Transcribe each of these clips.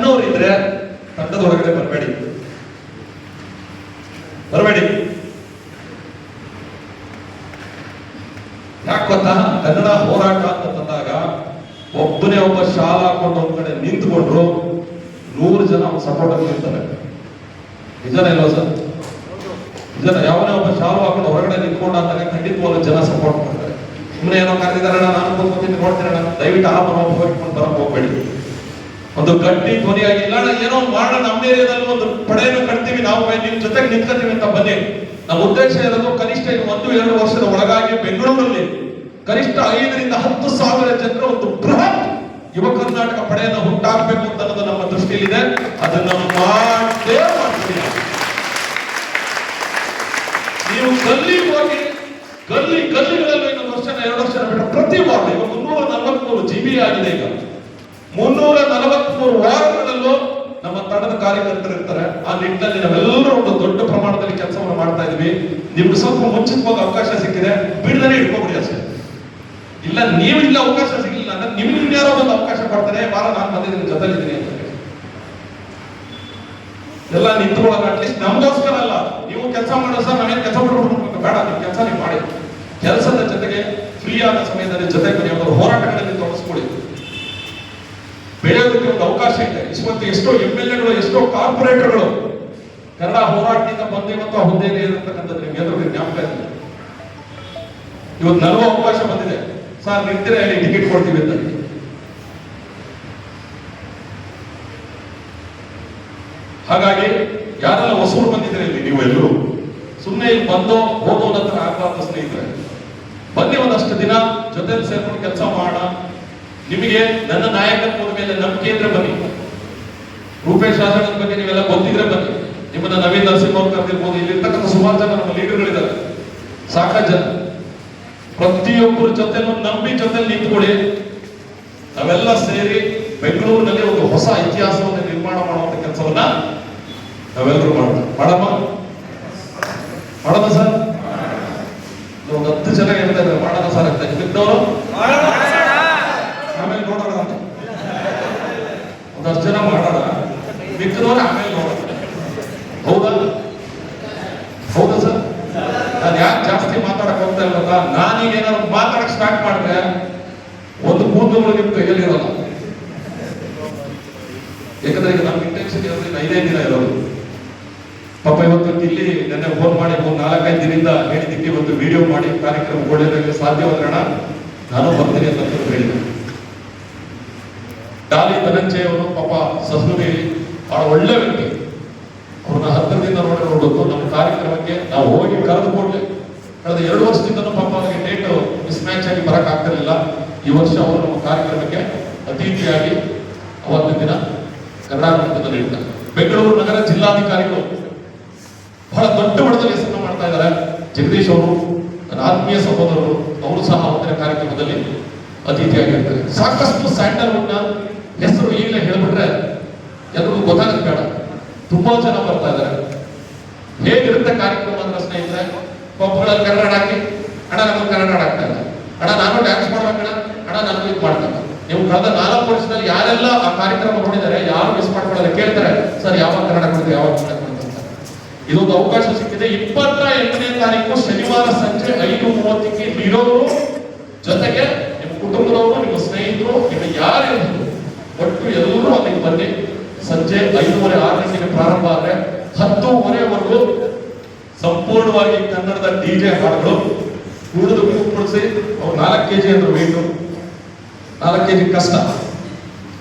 ಅನ್ನೋರಿದ್ರೆ ತಂಡದ ಹೊರಗಡೆ ಬರಬೇಡಿ. ಯಾಕೆ ಗೊತ್ತಾ, ಕನ್ನಡ ಹೋರಾಟ ಅಂತ ತಂದಾಗ ಒಬ್ಬನೇ ಒಬ್ಬ ಶಾಲ ಹಾಕೊಂಡು ಒಂದ್ ಕಡೆ ನಿಂತ್ಕೊಂಡ್ರು 100 ಜನ ಸಪೋರ್ಟ್ ಆಗಿ ನಿಲ್ತಾರೆ. ನಿಜನೇ ಇಲ್ವಾ ಸರ್? ನಿಜನ. ಯಾವನೇ ಒಬ್ಬ ಶಾಲು ಹಾಕೊಂಡು ಹೊರಗಡೆ ನಿಂತ್ಕೊಂಡು ಅಂದಾಗ ಖಂಡಿತವಾಗ್ಲೂ ಜನ ಸಪೋರ್ಟ್ ಮಾಡ್ತಾರೆ. ಸುಮ್ಮನೆ ಏನೋ ಕರೆದಿದ್ದಾರೆ, ನಾನು ಕೂತ್ಕೊತೀನಿ ನೋಡ್ತೀನಿ, ದಯವಿಟ್ಟು ಆ ಮನೋಭಾವ ಇಟ್ಕೊಂಡು ಬರಕ್ ಹೋಗ್ಬೇಡಿ. ಒಂದು ಗಟ್ಟಿ ಧ್ವನಿಯಾಗಿ ಇಲ್ಲ ಏನೋ ಮಾಡೋಣ, ನಮ್ಮ ಏರಿಯಾದಲ್ಲಿ ಒಂದು ಪಡೆಯನ್ನು ಕಟ್ತೀವಿ, ನಾವು ನಿಮ್ ಜೊತೆಗೆ ನಿಂತ್ಕೊತೀವಿ ಅಂತ ಬನ್ನಿ. ನಮ್ಮ ಉದ್ದೇಶ ಇರೋದು ಕನಿಷ್ಠ 1-2 ವರ್ಷದ ಒಳಗಾಗಿ ಬೆಂಗಳೂರಲ್ಲಿ ಕನಿಷ್ಠ 5,000 to 10,000 ಜನರ ಒಂದು ಬೃಹತ್ ಯುವ ಕರ್ನಾಟಕ ಪಡೆಯನ್ನು ಹುಟ್ಟಾಕಬೇಕು ಅಂತ ಅನ್ನೋದು ನಮ್ಮ ದೃಷ್ಟಿಯಲ್ಲಿದೆ. ಅದನ್ನ ಮಾಡೇ ಮಾಡ್ತೀವಿ. ನೀವು ಗಲ್ಲಿಗೆ ಹೋಗಿ ಗಲ್ಲಿಗಳಲ್ಲಿ 1 ವರ್ಷ 2 ವರ್ಷ ಬಿಟ್ಟು ಪ್ರತಿ ವಾರ್ಡ್ ಈಗ 343 GB ಆಗಿದೆ. ಈಗ 343 ವಾರ್ಡ್ಗಳಲ್ಲೂ ನಮ್ಮ ತಂಡದ ಕಾರ್ಯಕರ್ತರು ಇರ್ತಾರೆ. ಆ ನಿಟ್ಟಿನಲ್ಲಿ ನಾವೆಲ್ಲರೂ ಒಂದು ದೊಡ್ಡ ಪ್ರಮಾಣದಲ್ಲಿ ಕೆಲಸವನ್ನು ಮಾಡ್ತಾ ಇದೀವಿ. ನಿಮ್ಗೆ ಸ್ವಲ್ಪ ಮುಂಚಿತವಾಗಿ ಅವಕಾಶ ಸಿಕ್ಕಿದೆ, ಬಿಡದೇ ಇಟ್ಕೊಬಿಡಿ ಅಷ್ಟೇ. ಇಲ್ಲ ನೀವು ಇಲ್ಲ ಅವಕಾಶ ಸಿಗಲಿಲ್ಲ ಅಂದ್ರೆ ನಿಮ್ಗೆ ಇನ್ಯಾರೋ ಒಂದು ಅವಕಾಶ ಕೊಡ್ತಾರೆ, ಬಾರ ನಾನು ಬಂದಿದ್ದೀನಿ ಜೊತೆಲಿದ್ದೀನಿ ಅಂತ ಎಲ್ಲ ನಿಂತ್ಕೊಳ್ಳೋಣ. ಅಟ್ಲೀಸ್ಟ್ ನಮ್ಗೋಸ್ಕರ ಅಲ್ಲ, ನೀವು ಕೆಲಸ ಮಾಡೋ ಸರ್, ನಾವೇನು ಕೆಲಸ ಮಾಡ್ಬೇಕು ಬೇಡ, ನೀವು ಕೆಲಸ ನೀವು ಮಾಡಿ. ಕೆಲಸದ ಜೊತೆಗೆ ಫ್ರೀ ಆದ ಸಮಯದಲ್ಲಿ ಜೊತೆಗೆ ಒಂದು ಹೋರಾಟಗಳಲ್ಲಿ ತೊಡಗಿಸ್ಕೊಳ್ಳಿ. ಬೆಳೆಯೋದಕ್ಕೆ ಒಂದು ಅವಕಾಶ ಇದೆ. ಇವತ್ತು ಎಷ್ಟೋ MLAಗಳು, ಎಷ್ಟೋ ಕಾರ್ಪೊರೇಟರ್ಗಳು ಕನ್ನಡ ಹೋರಾಟದಿಂದ ಬಂದಿರುವಂತಹ ಹುದ್ದೆಯಲ್ಲಿ ಇರತಕ್ಕಂಥದ್ದು ನಿಮ್ಗೆ ಎದುರು ಜ್ಞಾಪಕ ಇದೆ. ಇವತ್ತು ನನಗೂ ಅವಕಾಶ ಬಂದಿದೆ, ಸರ್ ನಿಂತಿರ ಹೇಳಿ ಟಿಕೆಟ್ ಕೊಡ್ತೀವಿ ಅಂತ. ಹಾಗಾಗಿ ಯಾರೆಲ್ಲ ಹೊಸೂರು ಬಂದಿದ್ರೆ ಇಲ್ಲಿ ನೀವು ಎಲ್ಲರೂ ಸುಮ್ಮನೆ ಇಲ್ಲಿ ಬಂದೋ ಹೋದೋ ನಂತರ ಆಗಬಾರ್ದು ಸ್ನೇಹಿತರೆ. ಬನ್ನಿ, ಒಂದಷ್ಟು ದಿನ ಜೊತೆಲಿ ಸೇರ್ಕೊಂಡು ಕೆಲಸ ಮಾಡೋಣ. ನಿಮಗೆ ನನ್ನ ನಾಯಕತ್ವದ ಮೇಲೆ ನಂಬಿಕೆ ಇದ್ರೆ ಬನ್ನಿ. ರೂಪೇಶ್ ಆಸಣದ ಬಗ್ಗೆ ನೀವೆಲ್ಲ ಗೊತ್ತಿದ್ರೆ ಬನ್ನಿ. ನಿಮ್ಮನ್ನ ನವೀನ್ ನರಸಿಂಹ ಅವ್ರು ಕರೆದಿರ್ಬೋದು, ಇಲ್ಲಿರ್ತಕ್ಕಂಥ ಸುಮಾರು ಜನ ನಮ್ಮ ಲೀಡರ್ಗಳಿದ್ದಾರೆ, ಸಾಕಷ್ಟು ಜನ. ಪ್ರತಿಯೊಬ್ಬರ ಜೊತೆನೂ ನಂಬಿ ಜೊತೆಲಿ ನಿಂತ್ಕೊಳ್ಳಿ. ನಾವೆಲ್ಲ ಸೇರಿ ಬೆಂಗಳೂರಿನಲ್ಲಿ ಒಂದು ಹೊಸ ಇತಿಹಾಸವನ್ನು ನಿರ್ಮಾಣ ಮಾಡುವಂತ ಕೆಲಸವನ್ನ ನಾವೆಲ್ಲರೂ ಮಾಡಮ್ಮ ಸರ್. ಒಂದು 10 ಜನ ಹೇಳ್ತಾ ಇದ್ದಾರೆ ಮಾಡೋಣ ಸರ್ ಅಂತ. ಬಿದ್ದವರು ಆಮೇಲೆ ನೋಡೋಣ ಅಂತ, ಒಂದಷ್ಟು ಜನ ಮಾಡೋಣ, ಬಿದ್ದವರು ಆಮೇಲೆ ನೋಡೋಣ. ಹೌದಾ ಸರ್? ನಾನು ಯಾಕೆ ಜಾಸ್ತಿ ಮಾತಾಡಕ್ ಹೋಗ್ತಾ ಇಲ್ಲ, ನಾನೀಗ ಏನಾದ್ರು ಮಾತಾಡಕ್ ಸ್ಟಾರ್ಟ್ ಮಾಡಿದ್ರೆ ಒಂದು ಕೂದಲುಗಳಿಗೆ ಕೈಯಲ್ಲಿರೋಲ್ಲ. ಯಾಕಂದ್ರೆ ಈಗ ನಮ್ಮ ಇಂಟೆನ್ಷನ್ ಇರೋದು 5 ದಿನ ಇರೋದು. ಪಾಪ ಇವತ್ತು ಇಲ್ಲಿ ನೆನ್ನೆ ಫೋನ್ ಮಾಡಿ 4-5 ದಿನದಿಂದ ಹೇಳಿದ್ದಕ್ಕೆ ಇವತ್ತು ವಿಡಿಯೋ ಮಾಡಿ ಕಾರ್ಯಕ್ರಮ ಒಳ್ಳೆಯದಾಗಲಿ ಸಾಧ್ಯವಾಗೋಣ ನಾನು ಬರ್ತೀನಿ ಅಂತ ಹೇಳಿದೆ. ಡಾಲಿ ಧನಂಜಯ ಅವರು ಪಾಪ ಸಸ್ನುವಿಯಲ್ಲಿ ಬಹಳ ಒಳ್ಳೆ ವ್ಯಕ್ತಿ. ಅವ್ರನ್ನ ಹತ್ತಿರದಿಂದ ನೋಡೋದು ನಮ್ಮ ಕಾರ್ಯಕ್ರಮಕ್ಕೆ ನಾವು ಹೋಗಿ ಕರೆದುಕೊಂಡ್ರೆ ಕಳೆದ 2 ವರ್ಷದಿಂದ ಪಾಪ ಅವರಿಗೆ ಡೇಟ್ ಮಿಸ್ ಮ್ಯಾಚ್ ಆಗಿ ಬರಕ್ ಆಗ್ತಿರ್ಲಿಲ್ಲ. ಈ ವರ್ಷ ಅವರು ನಮ್ಮ ಕಾರ್ಯಕ್ರಮಕ್ಕೆ ಅತಿಥಿಯಾಗಿ ಅವತ್ತಿನ ದಿನ ಕರ್ನಾಟಕದಲ್ಲಿ ಇರ್ತಾರೆ. ಬೆಂಗಳೂರು ನಗರ ಜಿಲ್ಲಾಧಿಕಾರಿಗಳು ಬಹಳ ದೊಡ್ಡ ಮಟ್ಟದಲ್ಲಿ ಹೆಸರನ್ನು ಮಾಡ್ತಾ ಇದ್ದಾರೆ. ಜಗದೀಶ್ ಅವರು ನನ್ನ ಆತ್ಮೀಯ ಸಹೋದರರು, ಅವರು ಸಹ ಅವತ್ತಿನ ಕಾರ್ಯಕ್ರಮದಲ್ಲಿ ಅತಿಥಿಯಾಗಿರ್ತಾರೆ. ಸಾಕಷ್ಟು ಸ್ಯಾಂಡಲ್ವುಡ್ ನ ಹೆಸರು ಈಗಲೇ ಹೇಳ್ಬಿಟ್ರೆ ಎಲ್ಲರಿಗೂ ಗೊತ್ತಾಗಕ್ಕೆ ಬೇಡ, ತುಂಬಾ ಜನ ಬರ್ತಾ ಇದ್ದಾರೆ. ಹೇಗಿರುತ್ತೆ ಕಾರ್ಯಕ್ರಮ ಅಂದ್ರೆ ಸ್ನೇಹಿತರೆ, ಒಬ್ಬಗಳಲ್ಲಿ ಕನ್ನಡ ಹಾಕಿ ಅಣ್ಣ ನಮಗೆ ಕನ್ನಡ ಹಾಕ್ತಾ ಇಲ್ಲ, ಅಣ್ಣ ನಾನು ಡ್ಯಾನ್ಸ್ ಮಾಡ್ಬೇಕಣ್ಣ, ಅಣ್ಣ ನಾನು ಇದು ಮಾಡ್ತೇನೆ. ನೀವು ಕಳೆದ 4 ವರ್ಷದಲ್ಲಿ ಯಾರೆಲ್ಲ ಆ ಕಾರ್ಯಕ್ರಮ ನೋಡಿದ್ದಾರೆ ಯಾರು ಮಿಸ್ ಮಾಡ್ಕೊಳ್ಳೋದು ಕೇಳ್ತಾರೆ, ಸರ್ ಯಾವಾಗ ಕನ್ನಡ ಕೊಡ್ತೀವಿ, ಯಾವಾಗ ಕನ್ನಡ ಕೊಡ್ತೀವಿ ಅಂತ. ಇದೊಂದು ಅವಕಾಶ ಸಿಕ್ಕಿದೆ. 28ನೇ ತಾರೀಕು ಶನಿವಾರ ಸಂಜೆ 5:30ಕ್ಕೆ ನೀಡೋರು ಜೊತೆಗೆ ನಿಮ್ಮ ಕುಟುಂಬದವರು, ನಿಮ್ಮ ಸ್ನೇಹಿತರು, ನಿಮ್ಮ ಯಾರಿದ್ರು ಒಟ್ಟು ಎಲ್ಲರೂ ಅಲ್ಲಿಗೆ ಬನ್ನಿ. ಸಂಜೆ 5:30-6 ಗಂಟೆಗೆ ಪ್ರಾರಂಭ ಆದ್ರೆ 10:30ವರೆಗೂ ಸಂಪೂರ್ಣವಾಗಿ ಕನ್ನಡದ DJ ಹಾಡುಗಳು ಕುಡಿದು ಕೂಡಿಸಿ. ಅವ್ರು 4 kg ಅಂದ್ರೆ ವೇಟು, 4 kg ಕಷ್ಟ,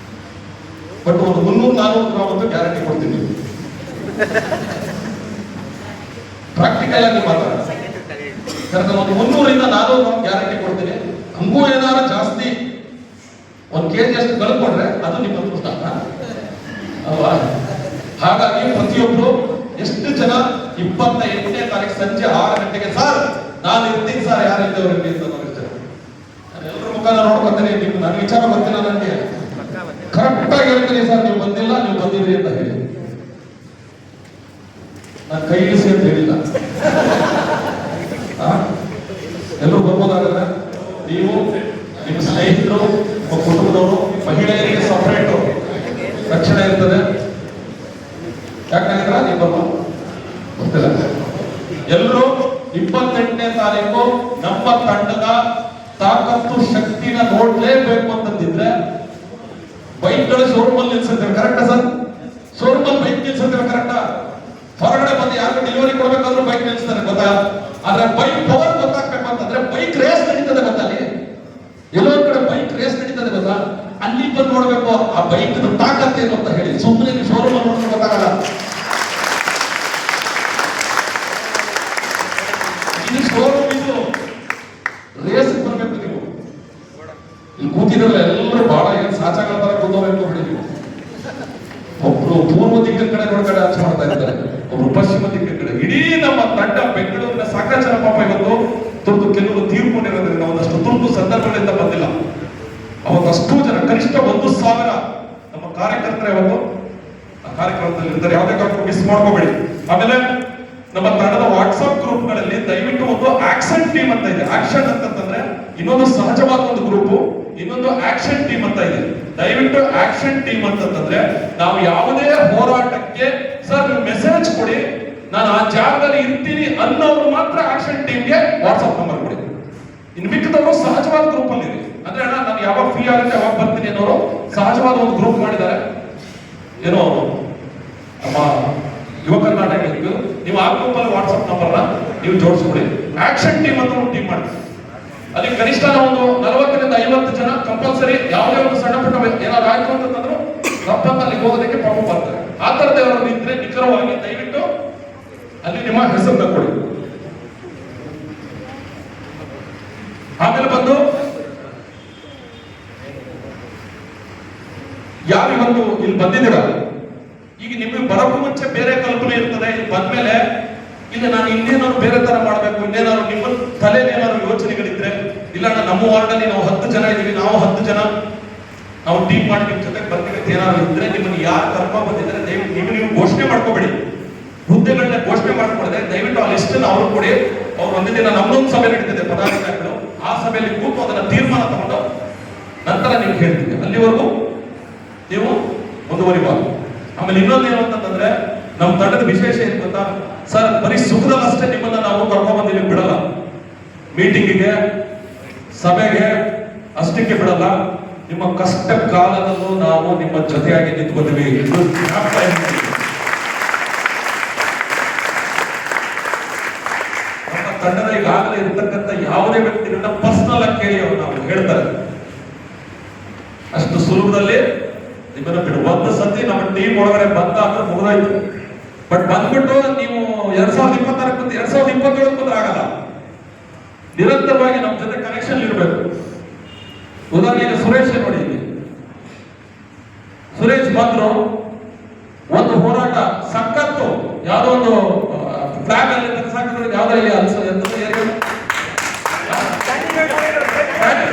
ಬಟ್ ಒಂದು 300-400 ಗ್ರಾಮ್ ಅಂತೂ ಗ್ಯಾರಂಟಿ ಕೊಡ್ತೀನಿ. ಪ್ರಾಕ್ಟಿಕಲ್ ಆಗಿ ಮಾತಾಡ ಒಂದು 300-400 ಗ್ರಾಮ್ ಗ್ಯಾರಂಟಿ ಕೊಡ್ತೀನಿ. ಹಂಗೂ ಏನಾದ್ರು ಜಾಸ್ತಿ 1 kg ಅಷ್ಟು ಕಳ್ಕೊಂಡ್ರೆ ಅದು ನಿಮ್ಮ ಅದೃಷ್ಟ ಅಲ್ವಾ? ಹಾಗಾಗಿ ಪ್ರತಿಯೊಬ್ರು ಎಷ್ಟು ಜನ 28ನೇ ತಾರೀಕು ಸಂಜೆ 6 ಗಂಟೆಗೆ ಸರ್ ನಾನು ಇರ್ತೀನಿ ಸರ್, ಯಾರು ಇದ್ದವ್ರಿಗೆ ಅಂತ ಜನ ಎಲ್ಲರ ಮುಖಾನ ನೋಡ್ಕೊತೀನಿ. ನೀವು ನನ್ನ ವಿಚಾರ ಬರ್ತಿಲ್ಲ, ನನಗೆ ಕರೆಕ್ಟ್ ಆಗಿ ಹೇಳ್ತೀನಿ ಸರ್, ನೀವು ಬಂದಿಲ್ಲ, ನೀವು ಬಂದಿದ್ರಿ ಅಂತ ಹೇಳಿ. ನಾನು ಕೈ ಇಳಿಸಿ ಅಂತ ಹೇಳಿಲ್ಲ. ಎಲ್ಲರೂ ಬರ್ಬೋದಾಗಲ್ಲ. ನೀವು ನಿಮ್ಮ ಸ್ನೇಹಿತರು, ಕುಟುಂಬದವರು, ಮಹಿಳೆಯರಿಗೆ ಸಪರೇಟ್ ರಕ್ಷಣೆ ಇರ್ತದೆ. ಗೊತ್ತಿಲ್ಲ ಗೊತ್ತಿಲ್ಲ. ಎಲ್ಲರೂ 28ನೇ ತಾರೀಕು ನಮ್ಮ ತಂಡದ ತಾಕತ್ತು ಶಕ್ತಿನ ನೋಡ್ಲೇಬೇಕು ಅಂತಂದಿದ್ರೆ ಬೈಕ್ಗಳು ಶೋರೂಮ್ ಅಲ್ಲಿ ನಿಲ್ಸಿರ್ತೇವೆ, ಕರೆಕ್ಟಾ ಸರ್? ಶೋರೂಮ್ ಅಲ್ಲಿ ಬೈಕ್ ನಿಲ್ಸಿರ್ತೇವೆ, ಕರೆಕ್ಟಾ? ಹೊರಗಡೆ ಬಂದು ಯಾರು ಡೆಲಿವರಿ ಕೊಡ್ಬೇಕಾದ್ರೂ ಬೈಕ್ ನಿಲ್ಸ್ತಾರೆ, ಗೊತ್ತಾ? ಆದ್ರೆ ಬೈಕ್ ಪವರ್ ಗೊತ್ತಾಗ್ಬೇಕು ಅಂತಂದ್ರೆ ಬೈಕ್ ರೇಸ್ ನಡೀತದೆ ಗೊತ್ತಾ? ಅಲ್ಲಿ ಎಲ್ಲೊಂದ್ ಕಡೆ ಬೈಕ್ ರೇಸ್ ನಡೀತದೆ ಗೊತ್ತಾ? ಅಲ್ಲಿ ಬಂದು ನೋಡ್ಬೇಕು ಆ ಬೈಕ್ ತಾಕತ್ತೇನು ಅಂತ ಹೇಳಿ. ಸುಮ್ಮನೆ ಶೋರೂಮ್ ಅಲ್ಲಿ ನೋಡಿದ್ರೆ ಗೊತ್ತಾಗಲ್ಲ. ಇದು ಶೋರೂಮ್, ಇದು ರೇಸ್ ಬರ್ಬೇಕು. ನೀವು ಇಲ್ಲಿ ಕೂತಿದ್ರಲ್ಲ ಎಲ್ಲರೂ ಬಹಳ ಏನ್ ಸಾಚಾಗಳ ತರ ಕೂತೋಬೇಕು ಬಿಡಿ. ನೀವು ಒಬ್ರು ಪೂರ್ವ ದಿಕ್ಕಿನ ಕಡೆ ನೋಡ್ಕಡೆ ಆಚೆ ಮಾಡ್ತಾ ಇದ್ದಾರೆ, ಒಬ್ರು ಪಶ್ಚಿಮ ದಿಕ್ಕಿನ ಕಡೆ. ಇಡೀ ನಮ್ಮ ತಂಡ ಬೆಂಗಳೂರಿನ ಸಾಕಷ್ಟು ಜನ ಪಾಪ ಇವತ್ತು ತುರ್ತು ಕೆಲವರು ತೀರ್ಕೊಂಡಿರೋದ್ರಿಂದ ಒಂದಷ್ಟು ತುರ್ತು ಸಂದರ್ಭಗಳಿಂದ ಬಂದಿಲ್ಲ. ಅವತ್ತಷ್ಟು ಜನ ಕನಿಷ್ಠ 1,000 ನಮ್ಮ ಕಾರ್ಯಕರ್ತರ ಇವತ್ತು ಆ ಕಾರ್ಯಕ್ರಮದಲ್ಲಿ ಇರ್ತಾರೆ. ಯಾವುದೇ ಕಾರಣಕ್ಕೂ ಮಿಸ್ ಮಾಡ್ಕೋಬೇಡಿ. ಆಮೇಲೆ ನಮ್ಮ ತಂಡದ ವಾಟ್ಸ್ಆಪ್ ಗ್ರೂಪ್ ಗಳಲ್ಲಿ ದಯವಿಟ್ಟು ಒಂದು ಆಕ್ಷನ್ ಟೀಮ್ ಅಂತ ಇದೆ. ಆಕ್ಷನ್ ಅಂತಂದ್ರೆ ಇನ್ನೊಂದು ಸಹಜವಾದ ಒಂದು ಗ್ರೂಪ್, ಇನ್ನೊಂದು ಆಕ್ಷನ್ ಟೀಮ್ ಅಂತ ಇದೆ. ದಯವಿಟ್ಟು ಆಕ್ಷನ್ ಟೀಮ್ ಅಂತಂದ್ರೆ ನಾವು ಯಾವುದೇ ಹೋರಾಟಕ್ಕೆ ಸರ್ ನೀವು ಮೆಸೇಜ್ ಕೊಡಿ, ನಾನು ಆ ಜಾಗದಲ್ಲಿ ಇರ್ತೀನಿ ಅನ್ನೋರು ಮಾತ್ರ ಆಕ್ಷನ್ ಟೀಮ್ಗೆ ವಾಟ್ಸ್ಆಪ್ ನಂಬರ್ ಕೊಡಿ. ಇನ್ನು ಮಿಕ್ಕದವರು ಸಹಜವಾದ ಗ್ರೂಪ್ ಅಲ್ಲಿ ಇದೆ. ಅಂದ್ರೆ ಅಣ್ಣ ನಾನು ಯಾವಾಗ ಫ್ರೀ ಆಗುತ್ತೆ ಯಾವಾಗ ಬರ್ತೀನಿ ಅನ್ನೋರು ಸಹಜವಾದ ಒಂದು ಗ್ರೂಪ್ ಮಾಡಿದ್ದಾರೆ. ಏನೋ ನಮ್ಮ ಯುವ ಕರ್ನಾಟಕ, ನೀವು ಆ ಗ್ರೂಪ್ ಅಲ್ಲಿ ವಾಟ್ಸ್ಆಪ್ ನಂಬರ್ನ ನೀವು ಜೋಡಿಸ್ಕೊಡಿ. ಆಕ್ಷನ್ ಟೀಮ್ ಅಂತ ಒಂದು ಟೀಮ್ ಮಾಡಿ, ಅದಕ್ಕೆ ಕನಿಷ್ಠ ಒಂದು 40ರಿಂದ 50 ಜನ ಕಂಪಲ್ಸರಿ. ಯಾವುದೇ ಒಂದು ಸಣ್ಣ ಪುಟ್ಟ ಏನಾದ್ರು ಆಯ್ತು ಅಂತಂದ್ರು ತಪ್ಪಲ್ಲಿ ಹೋಗೋದಕ್ಕೆ ಪಾಪ ಬರ್ತಾರೆ. ಆ ತರದ ಯಾರು ಇದ್ರೆ ನಿಖರವಾಗಿ ದಯವಿಟ್ಟು ಅಲ್ಲಿ ನಿಮ್ಮ ಹೆಸರನ್ನ ಕೊಡಿ. ಆಮೇಲೆ ಬಂದು ಯಾರು ಇವತ್ತು ಇಲ್ಲಿ ಬಂದಿದ್ದೀರ, ಈಗ ನಿಮಗೆ ಬರೋಕ್ಕೂ ಮುಂಚೆ ಬೇರೆ ಕಲ್ಪನೆ ಇರ್ತದೆ. ಇಲ್ಲಿ ಬಂದ್ಮೇಲೆ ಇಲ್ಲ ನಾನು ಇನ್ನೇನಾದ್ರು ಬೇರೆ ತರ ಮಾಡ್ಬೇಕು, ಇನ್ನೇನಾದ್ರು ನಿಮ್ಮ ತಲೆನೇನಾದ್ರು ಯೋಚನೆಗಳಿದ್ರೆ, ಇಲ್ಲ ನಮ್ಮ ವಾರ್ಡಲ್ಲಿ ನಾವು 10 ಜನ ಇದೀವಿ, ನಾವು 10 ಜನ ನಾವು ಟೀಮ್ ಮಾಡಿ ನಿಮ್ ಜೊತೆ ಬರ್ತೀವಿ ಏನಾದ್ರು ಇದ್ರೆ ನಿಮ್ಮನ್ನು ಯಾರು ಕರ್ಕೊಂಡು ಬಂದಿದ್ರೆ ದಯವಿಟ್ಟು ನೀವು ಘೋಷಣೆ ಮಾಡ್ಕೋಬೇಡಿ. ಹುದ್ದೆಗಳನ್ನ ಘೋಷಣೆ ಮಾಡ್ಕೊಡದೆ ದಯವಿಟ್ಟು ಆ ಲಿಸ್ಟ್ ಅವ್ರು ಕೊಡಿ. ಅವ್ರು ಒಂದೇ ದಿನ ನಮ್ಮದೊಂದು ಸಭೆ ನಡೀತಿದೆ ಪದಾಧಿಕಾರಿಗಳು, ಆ ಸಭೆಯಲ್ಲಿ ಕೂತು ಅದನ್ನ ತೀರ್ಮಾನ ತಗೊಂಡು ನಂತರ ನೀವು ಹೇಳ್ತೀವಿ. ಅಲ್ಲಿವರೆಗೂ ನೀವು ಮುಂದುವರಿಬಾರ್ದು. ಆಮೇಲೆ ಇನ್ನೊಂದು ಏನು ಅಂತಂದ್ರೆ ನಮ್ಮ ತಂಡದ ವಿಶೇಷ ಏನ್ ಗೊತ್ತಾ ಸರ್, ಬರೀ ಸುಖದಲ್ಲಿ ಅಷ್ಟೇ ನಿಮ್ಮನ್ನ ನಾವು ಕರ್ಕೊಂಡ್ ಬಂದಿಲ್ಲಿ ಬಿಡಲ್ಲ. ಮೀಟಿಂಗಿಗೆ ಸಭೆಗೆ ಅಷ್ಟಕ್ಕೆ ಬಿಡಲ್ಲ. ನಿಮ್ಮ ಕಷ್ಟ ಕಾಲದಲ್ಲೂ ನಾವು ನಿಮ್ಮ ಜೊತೆಯಾಗಿ ನಿಂತ್ಕೊತೀವಿ. ನಮ್ಮ ತಂಡದ ಈಗಾಗಲೇ ಇರ್ತಕ್ಕಂಥ ಯಾವುದೇ ವ್ಯಕ್ತಿಗಳನ್ನ ಪರ್ಸನಲ್ ಆಗಿ ಕೇಳಿ ಅವರು ನಾವು ಹೇಳ್ತಾರೆ. ಅಷ್ಟು ಸುಲಭದಲ್ಲಿ ನಿಮ್ಮನ್ನ ಬಿಡು. ಒಂದು ಸತಿ ನಮ್ಮ ಟೀಮ್ ಒಳಗಡೆ ಬಂದ ಅಂದ್ರೆ ಮುಗಿದಾಯ್ತು. ಬಟ್ ಬಂದ್ಬಿಟ್ಟು ನೀವು 2026 ಬಂದು 2027 ಬಂದ್ರೆ ಆಗಲ್ಲ. ನಿರಂತರವಾಗಿ ನಮ್ಮ ಜೊತೆ ಕನೆಕ್ಷನ್ ಇರಬೇಕು. ಉದಾಹರಣೆಗೆ ಸುರೇಶ್ ನೋಡಿ, ಸುರೇಶ್ ಬಂದ್ರು, ಒಂದು ಹೋರಾಟ ಸಖತ್ತು, ಯಾವುದೋ ಒಂದು ಫ್ಲಾಗ್ ಅಲ್ಲಿ ಸಾಕಿದ್ರೆ ಯಾವ್ದು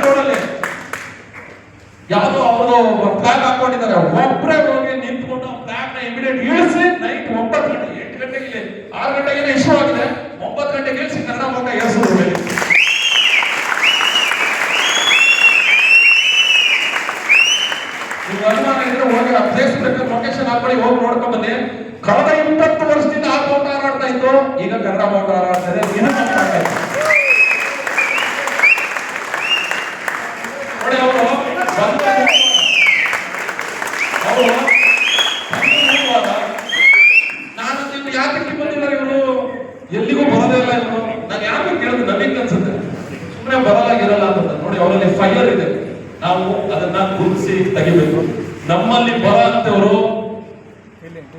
ರೋಡಲ್ಲಿ ಯಾವ್ದೋ ಅವರು ಫ್ಲಾಗ್ ಹಾಕೊಂಡಿದ್ದಾರೆ. ಒಬ್ಬರೇ ಹೋಗಿ ನಿಂತ್ಕೊಂಡು ಫ್ಲಾಗ್ ನ ಇಮಿಡಿಯೇಟ್ ಇಳಿಸಿ ನೈಟ್ 9 ಗಂಟೆ 8 ಗಂಟೆಗೆ 6 ಗಂಟೆಗೆ ಇಶ್ಯೂ ಆಗಿದೆ, 9 ಗಂಟೆಗೆ ಇಳಿಸಿ ಕನ್ನಡ ಮೋಟ ಏರ್ಸೋದು. ನೀವು ಅನುಮಾನ ಇದ್ರೆ ಹೋಗಿ ಆ ಪ್ಲೇಸ್ ಬೇಕಾದ್ರೆ ಲೊಕೇಶನ್ ಹಾಕೊಳ್ಳಿ, ಹೋಗಿ ನೋಡ್ಕೊಂಡ್ ಬನ್ನಿ. ಕಳೆದ 20 ವರ್ಷದಿಂದ ಆ ಮೋಟ ಹಾರಾಡ್ತಾ ಇತ್ತು, ಈಗ ಕನ್ನಡ ಮೋಟ ಹಾರಾಡ್ತಾ ಇದೆ. ದಿನ ನೋಡಿ ಅವರು ನಾನು ನಿಮ್ಗೆ ಯಾಕೆ ಬಂದಿದ್ದಾರೆ, ಇವರು ಎಲ್ಲಿಗೂ ಬರೋದೇ ಇಲ್ಲ. ಇವರು ನಾನು ಯಾಕೆ ಕೇಳಿದ್ರು ನಮಗೆ ಅನ್ಸುತ್ತೆ ಸುಮ್ಮನೆ ಬರಲಾಗಿರಲ್ಲ ಅಂತ. ನೋಡಿ ಅವರಲ್ಲಿ ಫೈರ್ ಇದೆ, ನಾವು ಅದನ್ನ ಗುರುತಿಸಿ ತೆಗಿಬೇಕು. ನಮ್ಮಲ್ಲಿ ಬರ ಅಂತವರು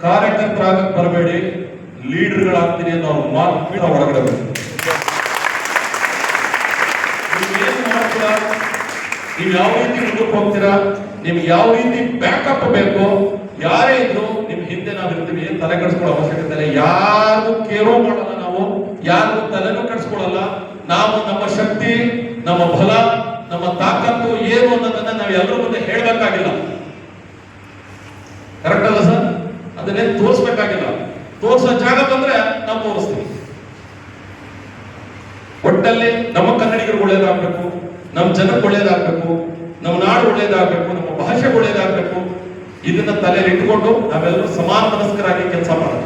ಕಾರ್ಯಕರ್ತರಾಗಕ್ಕೆ ಬರಬೇಡಿ, ಲೀಡರ್ಗಳಾಗ್ತೀನಿ ಅನ್ನೋ ಅವ್ರು ಮಾತ್ರ ಒಳಗಡೆ ಬೇಕು. ನೀವೇನು ಮಾಡ್ತೀರಾ, ನೀವು ಯಾವ ರೀತಿ ಮುಂದಕ್ಕೆ ಹೋಗ್ತೀರಾ, ನಿಮ್ಗೆ ಯಾವ ರೀತಿ ಬ್ಯಾಕಪ್ ಬೇಕು, ಯಾರೇ ಇದ್ರು ನಿಮ್ ಹಿಂದೆ ನಾವು ಇರ್ತೀವಿ. ಏನ್ ತಲೆ ಕೆಡಿಸ್ಕೊಳ್ಳೋ ಅವಶ್ಯಕತೆ ಇಲ್ಲ. ಯಾರು ಕೇರೋ ಮಾಡಲ್ಲ, ನಾವು ಯಾರು ತಲೆನೂ ಕೆಡಿಸ್ಕೊಳ್ಳಲ್ಲ. ನಾವು ನಮ್ಮ ಶಕ್ತಿ, ನಮ್ಮ ಬಲ, ನಮ್ಮ ತಾಕತ್ತು ಏನು ಅನ್ನೋದನ್ನ ನಾವು ಎಲ್ಲರ ಮುಂದೆ ಹೇಳ್ಬೇಕಾಗಿಲ್ಲ. ಕರೆಕ್ಟ್ ಅಲ್ಲ ಸರ್? ಅದನ್ನೇ ತೋರಿಸ್ಬೇಕಾಗಿಲ್ಲ. ತೋರ್ಸೋ ಜಾಗ ಬಂದ್ರೆ ನಾವು ತೋರಿಸ್ತೀವಿ. ಒಟ್ಟಲ್ಲಿ ನಮ್ಮ ಕನ್ನಡಿಗರಿಗೆ ಒಳ್ಳೇದಾಗಬೇಕು, ನಮ್ಮ ಜನಕ್ಕೆ ಒಳ್ಳೇದಾಗಬೇಕು, ನಮ್ಮ ನಾಡು ಒಳ್ಳೇದಾಗಬೇಕು, ನಮ್ಮ ಭಾಷೆ ಒಳ್ಳೇದಾಗಬೇಕು. ಇದನ್ನ ತಲೆಯಲ್ಲಿ ಇಟ್ಟುಕೊಂಡು ನಾವೆಲ್ಲರೂ ಸಮಾನ ಮನಸ್ಕರಾಗಿ ಕೆಲಸ ಮಾಡೋಣ.